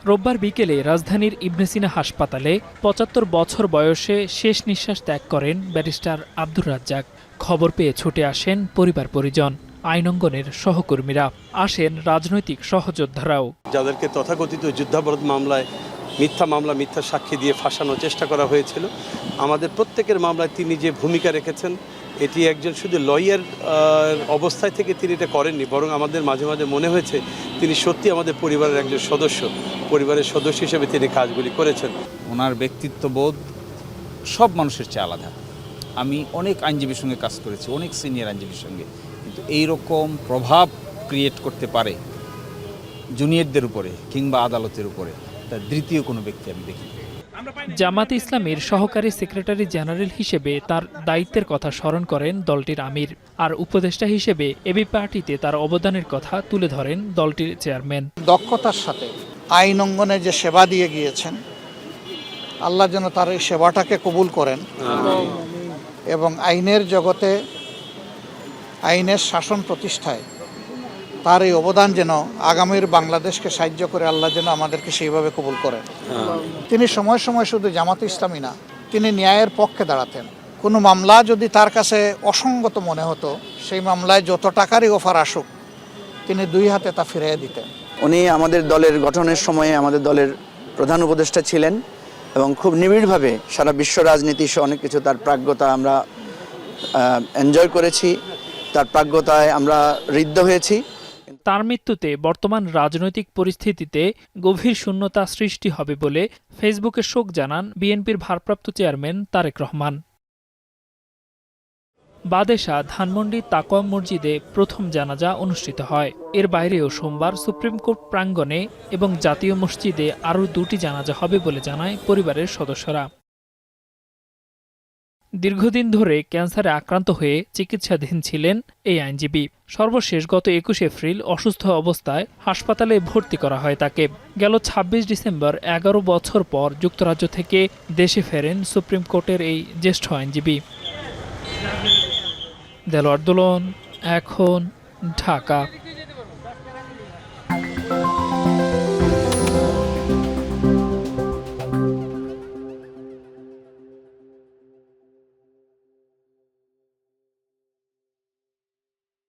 রোববার বিকেলে রাজধানীর ইবনে সিনা হাসপাতালে ৭৫ বছর বয়সে শেষ নিঃশ্বাস ত্যাগ করেন ব্যারিস্টার আব্দুর রাজ্জাক। খবর পেয়ে ছুটে আসেন পরিবার পরিজন, আইনঙ্গনের সহকর্মীরা, আসেন রাজনৈতিক সহযোদ্ধারাও। যাদেরকে তথাকথিত যুদ্ধাপরাধ মামলায় মিথ্যা সাক্ষী দিয়ে ফাঁসানোর চেষ্টা করা হয়েছিল, আমাদের প্রত্যেকের মামলায় তিনি যে ভূমিকা রেখেছেন, এটি একজন শুধু লয়ার অবস্থায় থেকে তিনি এটা করেননি, বরং আমাদের মাঝে মাঝে মনে হয়েছে তিনি সত্যি আমাদের পরিবারের একজন পরিবারের সদস্য হিসেবে তিনি কাজগুলি করেছেন। ওনার ব্যক্তিত্ববোধ সব মানুষের চেয়ে আলাদা। আমি অনেক আইনজীবীর সঙ্গে কাজ করেছি, অনেক সিনিয়র আইনজীবীর সঙ্গে, কিন্তু এইরকম প্রভাব ক্রিয়েট করতে পারে জুনিয়রদের উপরে কিংবা আদালতের উপরে, তার দ্বিতীয় কোনো ব্যক্তি আমি দেখি। জামাতে ইসলামীর সহকারী সেক্রেটারি জেনারেল হিসেবে তার দায়িত্বের কথা স্মরণ করেন দলটির আমির, আর উপদেষ্টা হিসেবে এবি পার্টিতে তার অবদানের কথা তুলে ধরেন দলটির চেয়ারম্যান। দক্ষতার সাথে আইন অঙ্গনে যে সেবা দিয়ে গিয়েছেন, আল্লাহ যেন তার এই সেবাটাকে কবুল করেন এবং আইনের জগতে আইনের শাসন প্রতিষ্ঠায় তার এই অবদান যেন আগামীর বাংলাদেশকে সাহায্য করে আল্লাহ যেন আমাদেরকে সেইভাবে কবুল করেন। তিনি সময় সময় শুধু জামাতে ইসলামী না, তিনি ন্যায়ের পক্ষে দাঁড়াতেন। কোনো মামলা যদি তার কাছে অসঙ্গত মনে হতো, সেই মামলায় যত টাকারই অফার আসুক তিনি দুই হাতে তা ফিরিয়ে দিতেন। উনি আমাদের দলের গঠনের সময়ে আমাদের দলের প্রধান উপদেষ্টা ছিলেন এবং খুব নিবিড়ভাবে সারা বিশ্ব রাজনীতি সহ অনেক কিছু তার প্রাজ্ঞতা আমরা এনজয় করেছি, তার প্রাজ্ঞতায় আমরা ঋদ্ধ হয়েছি। তার মৃত্যুতে বর্তমান রাজনৈতিক পরিস্থিতিতে গভীর শূন্যতা সৃষ্টি হবে বলে ফেসবুকে শোক জানান বিএনপির ভারপ্রাপ্ত চেয়ারম্যান তারেক রহমান। বাদেশা ধানমন্ডি তাকওয়া মসজিদে প্রথম জানাজা অনুষ্ঠিত হয়। এর বাইরেও সোমবার সুপ্রিম কোর্ট প্রাঙ্গণে এবং জাতীয় মসজিদে আরও 2টি জানাজা হবে বলে জানায় পরিবারের সদস্যরা। দীর্ঘদিন ধরে ক্যান্সারে আক্রান্ত হয়ে চিকিৎসাধীন ছিলেন এই আইনজীবী। সর্বশেষ গত 21 এপ্রিল অসুস্থ অবস্থায় হাসপাতালে ভর্তি করা হয় তাকে। গেল 26 ডিসেম্বর 11 বছর পর যুক্তরাজ্য থেকে দেশে ফেরেন সুপ্রিম কোর্টের এই জ্যেষ্ঠ আইনজীবী। দেলোয়ার দুলন, এখন, ঢাকা।